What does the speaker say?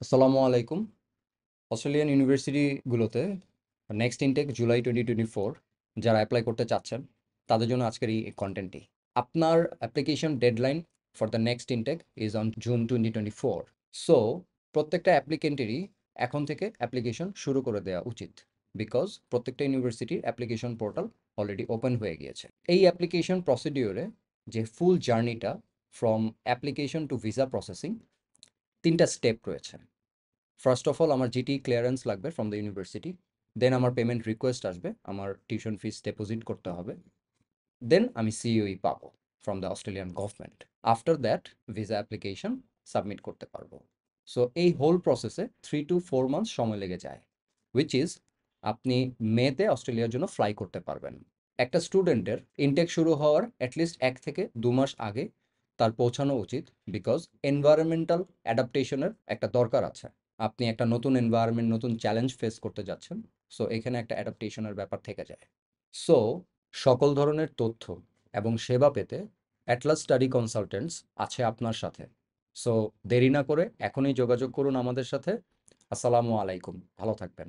আসসালামু আলাইকুম। Australian ইউনিভার্সিটিগুলোতে next intact July 2024 যারা অ্যাপ্লাই করতে চাচ্ছেন তাদের জন্য আজকের এই কন্টেন্টটি। আপনার application deadline for the next intake is on June 2024। So প্রত্যেকটা অ্যাপ্লিকেন্টেরই এখন থেকে অ্যাপ্লিকেশন শুরু করে দেওয়া উচিত, বিকজ প্রত্যেকটা ইউনিভার্সিটির অ্যাপ্লিকেশন পোর্টাল অলরেডি ওপেন হয়ে গিয়েছে। এই অ্যাপ্লিকেশন প্রসিডিওরে যে ফুল জার্নিটা from application to visa processing 3টা স্টেপ রয়েছে। ফার্স্ট অফ অল আমার জিটি ক্লিয়ারেন্স লাগবে ফ্রম দ্য ইউনিভার্সিটি, দেন আমার পেমেন্ট রিকোয়েস্ট আসবে, আমার টিউশন ফিস ডিপোজিট করতে হবে, দেন আমি সিইউই পাবো from the Australian government. After that visa application submit করতে পারবো। সো এই হোল প্রসেসে 3 to 4 মান্থস সময় লেগে যায়, উইচ ইজ আপনি মেতে অস্ট্রেলিয়ার জন্য ফ্লাই করতে পারবেন। একটা স্টুডেন্টের ইনটেক শুরু হওয়ার অ্যাটলিস্ট 1 থেকে 2 মাস আগে তার পৌঁছানো উচিত, বিকজ এনভায়রনমেন্টাল অ্যাডাপ্টেশনের একটা দরকার আছে। আপনি একটা নতুন এনভায়রনমেন্ট, নতুন চ্যালেঞ্জ ফেস করতে যাচ্ছেন, সো এখানে একটা অ্যাডাপ্টেশনের ব্যাপার থেকে যায়। সো সকল ধরনের তথ্য এবং সেবা পেতে অ্যাটলাস স্টাডি কনসালটেন্টস আছে আপনার সাথে। সো দেরি না করে এখনই যোগাযোগ করুন আমাদের সাথে। আসসালামু আলাইকুম, ভালো থাকবেন।